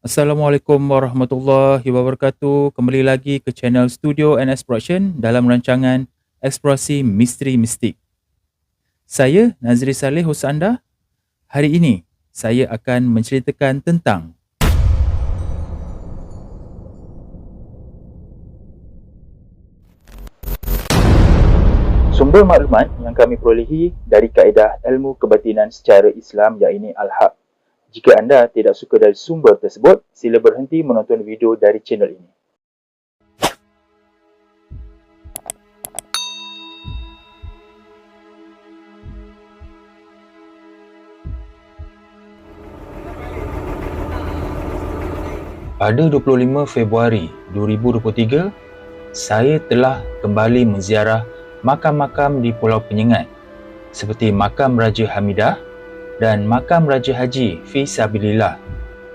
Assalamualaikum warahmatullahi wabarakatuh. Kembali lagi ke channel Studio NS Production dalam rancangan Eksplorasi Misteri Mistik. Saya Nazri Saleh hos anda. Hari ini saya akan menceritakan tentang sumber maklumat yang kami perolehi dari kaedah ilmu kebatinan secara Islam iaitu Al-Haq. Jika anda tidak suka dari sumber tersebut, sila berhenti menonton video dari channel ini. Pada 25 Februari 2023, saya telah kembali menziarah makam-makam di Pulau Penyengat seperti Makam Raja Hamidah dan Makam Raja Haji Fi Sabilillah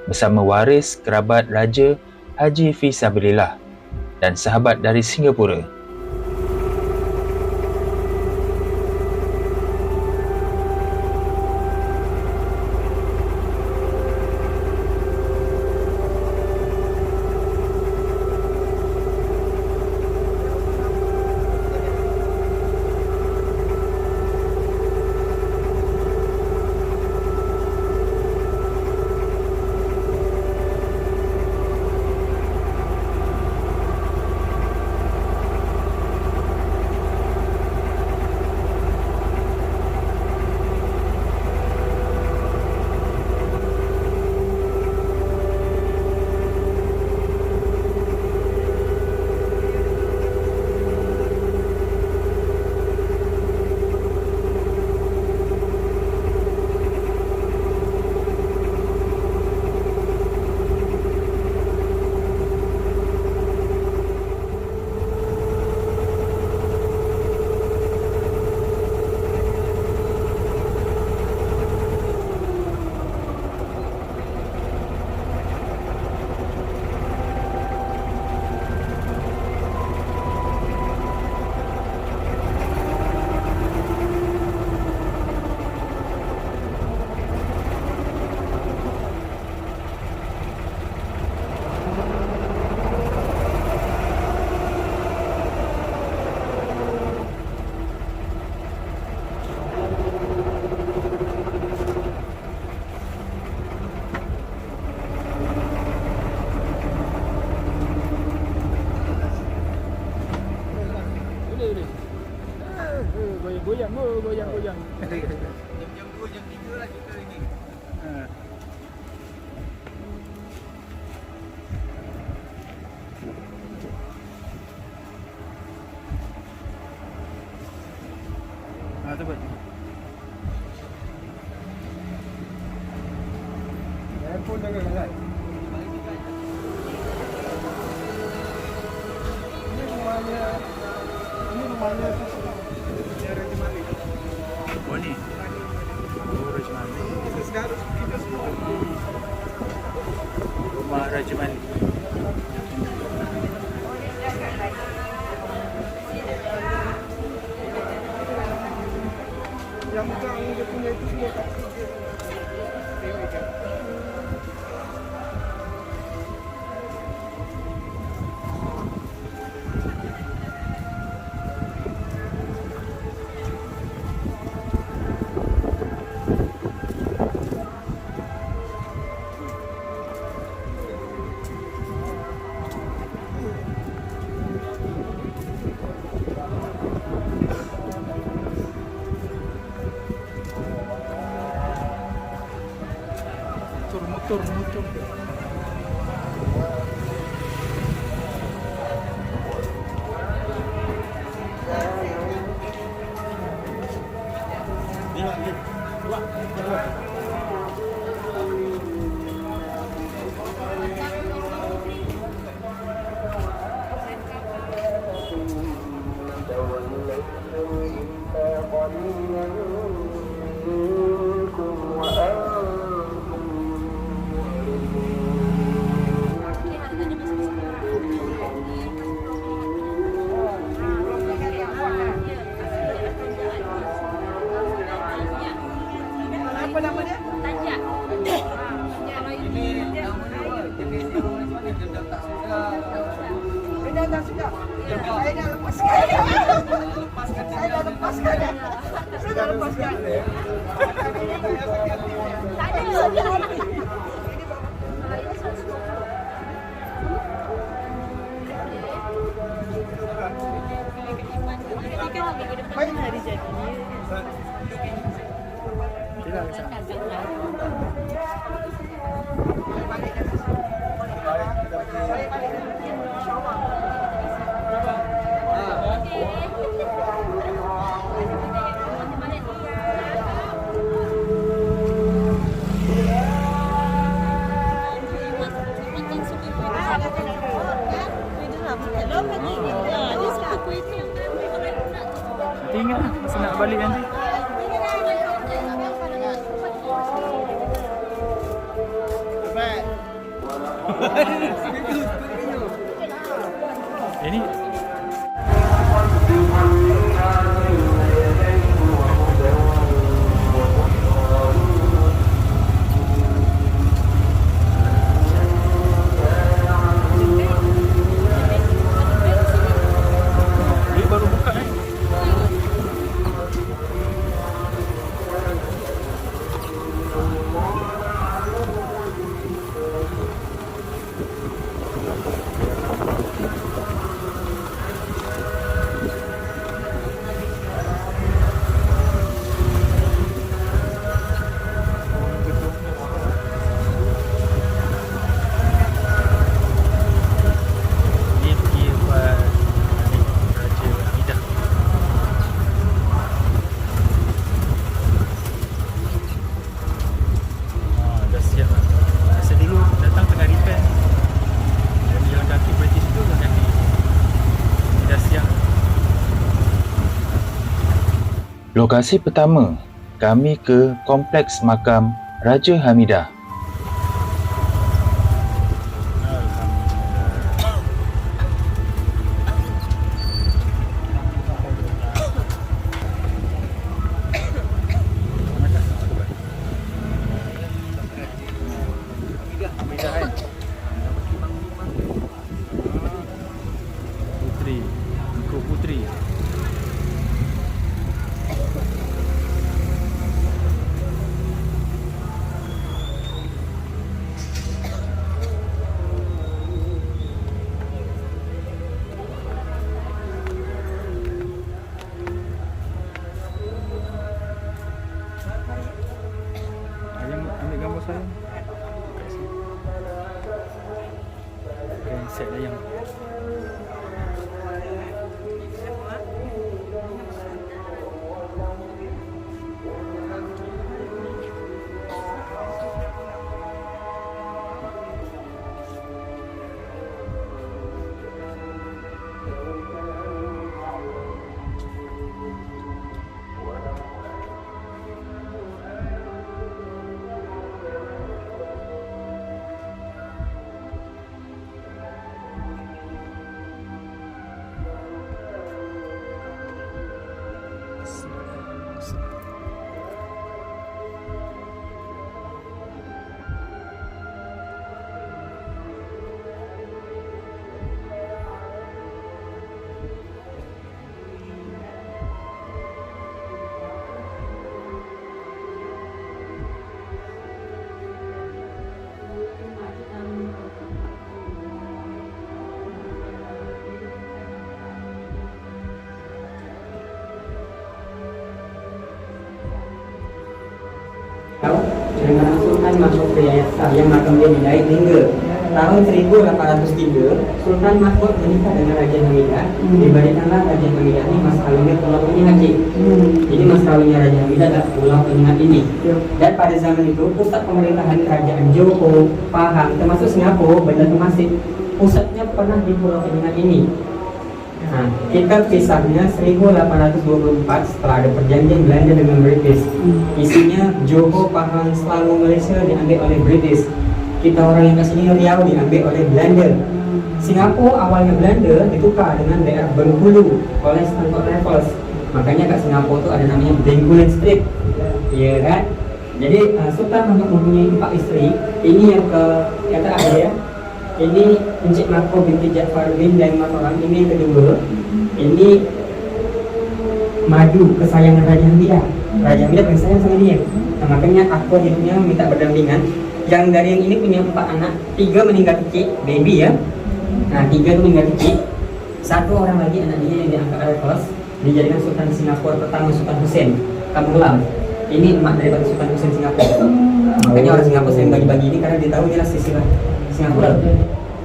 bersama waris kerabat Raja Haji Fi Sabilillah dan sahabat dari Singapura. Goyang, goyang. Jam 2, jam 3 lah kita ini. Cepat. Handphone jaga kan? Ini rumahnya Raja Malik. Oh ni? Oh, Raja Malik. Kita semua. Rumah Raja Malik. Yang dia punya itu semua kat sini. Motor. Ini sudah. Saya dah lepaskan. Saya dah lepaskan. Saya dah lepaskan. Tak ada. Baik. Hari jadi. Nanti ingat lah masa nak balik nanti. Ini dia baru buka ni. Ni pergi buat Raja Hamidah. Dah siap lah. Masa dulu datang tengah repair. Dan jalan kaki British tu jalan kaki. Ni dah siap. Lokasi pertama, kami ke Kompleks Makam Raja Hamidah. Putri, Engkau Putri. Ayang ambil gambar saya. Kat sini. Kan set ayang. Dengan Sultan Mahmud Riyasa yang makam dia dinaik hingga tahun 1803, Sultan Mahmud menikah dengan Raja Hamidah. Diberikanlah Raja Hamidah ini mas kawinnya Pulau Penyengat. Jadi mas kawinnya Raja Hamidah adalah Pulau Penyengat ini. Dan pada zaman itu pusat pemerintahan kerajaan Johor, Pahang, termasuk Singapura, Bandar Temasek, pusatnya pernah di Pulau Penyengat ini. Nah, kita kisahnya 1824 setelah ada perjanjian Belanda dengan British. Isinya Johor, Pahang, Selangor, Malaysia diambil oleh British. Kita orang yang kat sini Riau diambil oleh Belanda. Singapura awalnya Belanda ditukar dengan daerah Bengkulu oleh Stanford Raffles. Makanya kat Singapura tu ada namanya Bencoolen Strait. Ya kan? Jadi Sultan Mahmud mempunyai 4 isteri. Ini yang terakhir ya. Ini Encik Mako binti Ja'far bin Daim Mataram. Ini yang kedua. Ini Madu, kesayangan Raja Hamidah. Raja Hamidah paling sayang sama dia. Nah, makanya aku hidupnya minta berdampingan. Yang dari yang ini punya 4 anak, 3 meninggal kecil, baby ya. Nah, 3 itu meninggal kecil. 1 orang lagi anak dia yang diangkat oleh kelas, dijadikan Sultan Singapura pertama, Sultan Hussein Kampung Lam. Ini emak daripada Sultan Hussein Singapura. Makanya orang Singapura sering bagi-bagi ini karena dia tahu jelas istilah Singapura.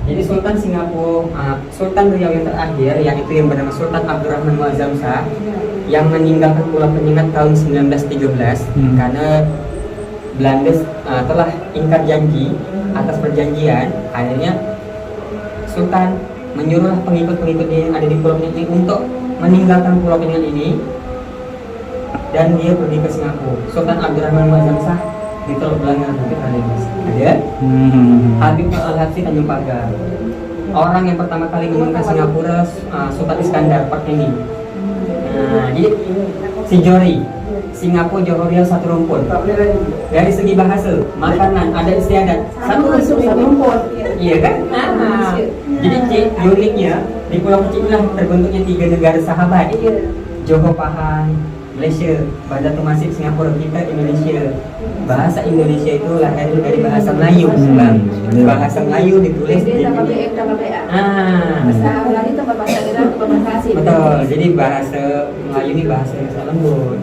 Jadi Sultan Singapura, Sultan Riau yang terakhir, yang itu yang bernama Sultan Abdurrahman Muazzam Shah, yang meninggalkan Pulau Penyengat tahun 1913 karena Belanda telah ingkar janji atas perjanjian. Akhirnya Sultan menyuruh pengikut-pengikutnya yang ada di Pulau Penyengat ini untuk meninggalkan Pulau Penyengat ini dan dia pergi ke Singapura. Sultan Abdurrahman Muazzam Shah di Teluk Belanga Bukit Radengas. Ada Habib Al-Habsyi Tanjung Pagar. Orang yang pertama kali menggunakan Singapura, Sultan Iskandar Pakeni. Nah, jadi si Jori, Singapura Johor Riau satu rumpun. Dari segi bahasa, makanan, adat istiadat satu rumpun. Iya kan? Jadi uniknya di pulau kecil lah terbentuknya 3 negara sahabat. Johor Pahang, Malaysia, Bandar Tumasik, Singapura, kita Indonesia. Bahasa Indonesia itu lahir dari bahasa Melayu, bahasa Melayu ditulis di Bahasa Melayu itu bahasa Iran atau bahasa asing. betul. Jadi bahasa Melayu ini bahasa yang sangat lembut.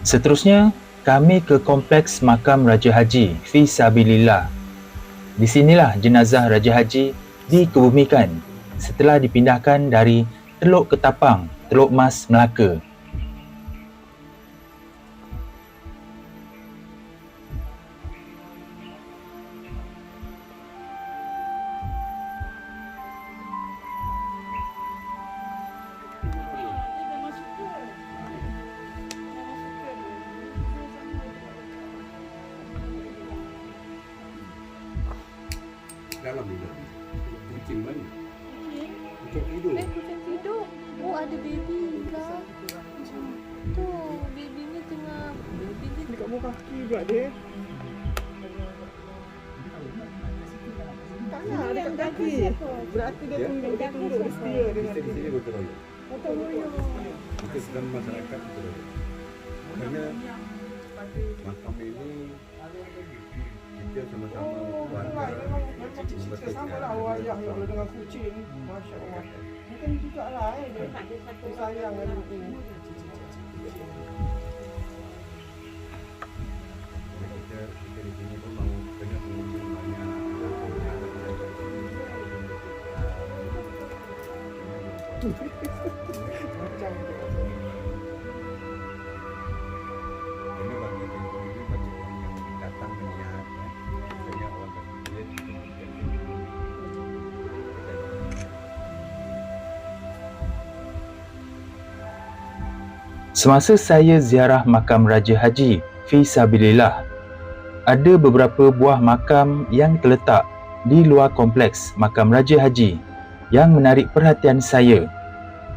Seterusnya, kami ke kompleks makam Raja Haji Fi Sabilillah. Di sinilah jenazah Raja Haji dikebumikan setelah dipindahkan dari Teluk Ketapang, Teluk Mas, Melaka. Dalam ni dah. Kucing mana? Kucing tidur. Kucing tidur. Oh, ada baby lah. Tu, baby ni tengah Dekat bawah kaki pula dia. Tak nak dekat kaki. Berarti dia tunduk setia dengan Di sini gotong royong. gotong royong. Kita sedang masyarakat gotong royong. Kerana makam ini kita sama-sama keluarga. Cerita sama lah wayang yang dengan kucing. Masya Allah. Mungkin juga lah dia sayang dengan ini. Kita di sini pun mau banyak pengunjung banyak. Macam Ini bagi pengunjung ini bagi orang yang datang melihat, banyak orang berpikir Semasa saya ziarah makam Raja Haji Fi Sabilillah, ada beberapa buah makam yang terletak di luar kompleks makam Raja Haji yang menarik perhatian saya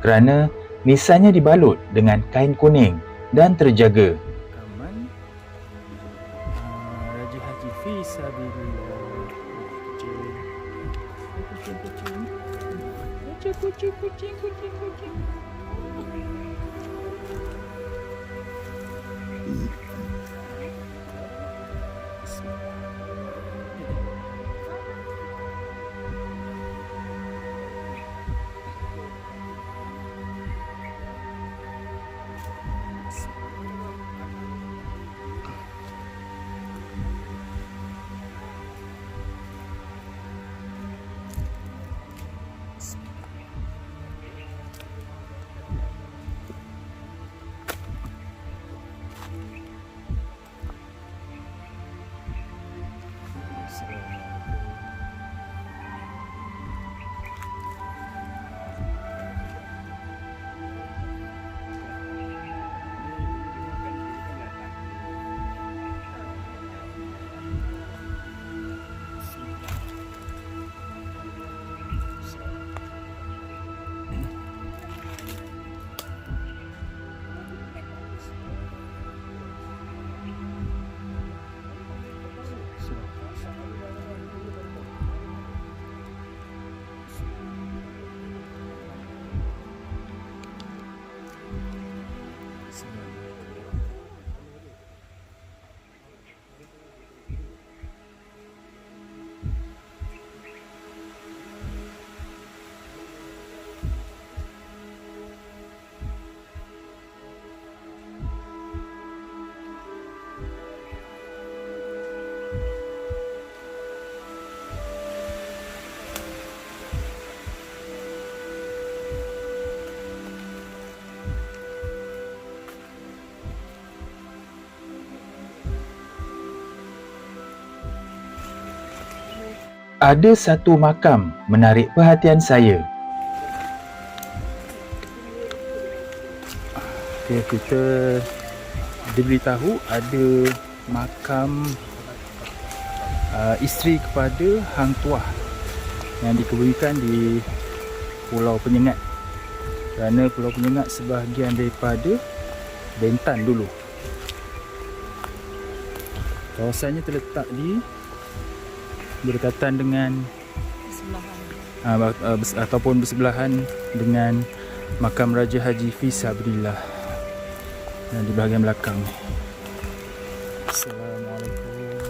kerana nisannya dibalut dengan kain kuning dan terjaga. Makaman Raja Haji Fi Sabilillah. Kucing. Ada satu makam menarik perhatian saya. Okay, kita diberitahu ada makam isteri kepada Hang Tuah yang dikebumikan di Pulau Penyengat, kerana Pulau Penyengat sebahagian daripada Bentan dulu. Kawasannya terletak di berdekatan dengan ataupun bersebelahan dengan makam Raja Haji Fisabilillah di bahagian belakang. Assalamualaikum.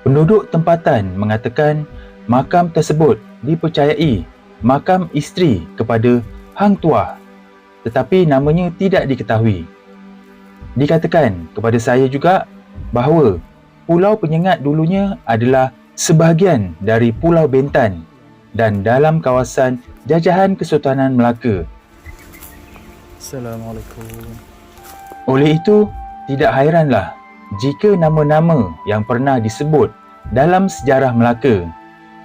Penduduk tempatan mengatakan makam tersebut dipercayai makam isteri kepada Hang Tuah, tetapi namanya tidak diketahui. Dikatakan kepada saya juga bahawa Pulau Penyengat dulunya adalah sebahagian dari Pulau Bentan dan dalam kawasan jajahan Kesultanan Melaka. Assalamualaikum. Oleh itu, tidak hairanlah jika nama-nama yang pernah disebut dalam sejarah Melaka,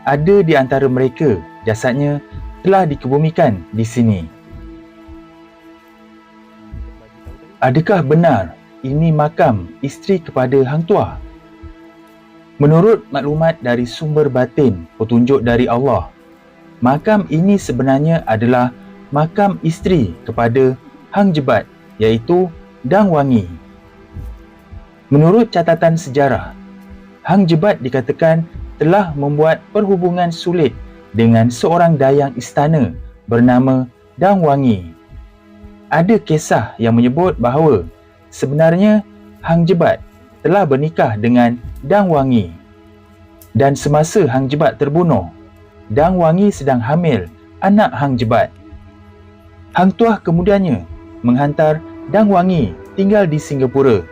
ada di antara mereka jasadnya telah dikebumikan di sini. Adakah benar ini makam isteri kepada Hang Tuah? Menurut maklumat dari sumber batin petunjuk dari Allah, makam ini sebenarnya adalah makam isteri kepada Hang Jebat, iaitu Dang Wangi. Menurut catatan sejarah, Hang Jebat dikatakan telah membuat perhubungan sulit dengan seorang dayang istana bernama Dang Wangi. Ada kisah yang menyebut bahawa sebenarnya Hang Jebat telah bernikah dengan Dang Wangi, dan semasa Hang Jebat terbunuh, Dang Wangi sedang hamil anak Hang Jebat. Hang Tuah kemudiannya menghantar Dang Wangi tinggal di Singapura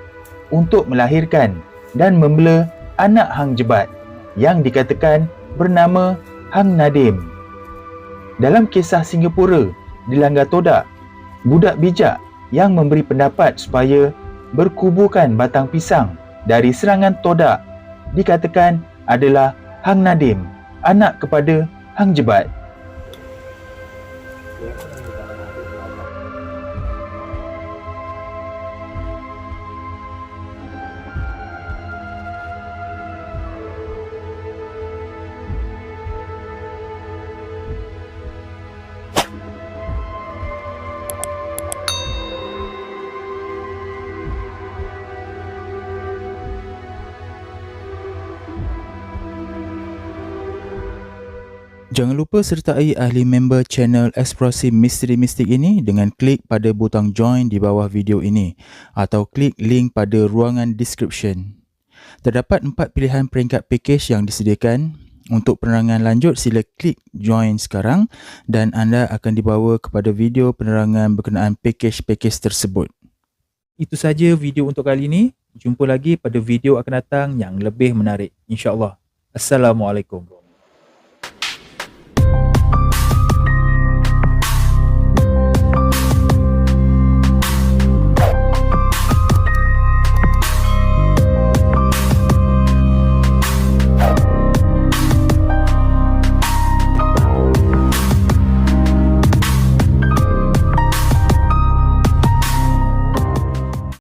untuk melahirkan dan membela anak Hang Jebat yang dikatakan bernama Hang Nadim. Dalam kisah Singapura di Langgar Todak, budak bijak yang memberi pendapat supaya berkuburkan batang pisang dari serangan Todak dikatakan adalah Hang Nadim, anak kepada Hang Jebat. Jangan lupa sertai ahli member channel Eksplorasi Misteri Mistik ini dengan klik pada butang join di bawah video ini atau klik link pada ruangan description. Terdapat 4 pilihan peringkat package yang disediakan. Untuk penerangan lanjut, sila klik join sekarang dan anda akan dibawa kepada video penerangan berkenaan package-package tersebut. Itu saja video untuk kali ini. Jumpa lagi pada video akan datang yang lebih menarik, insya-Allah. Assalamualaikum.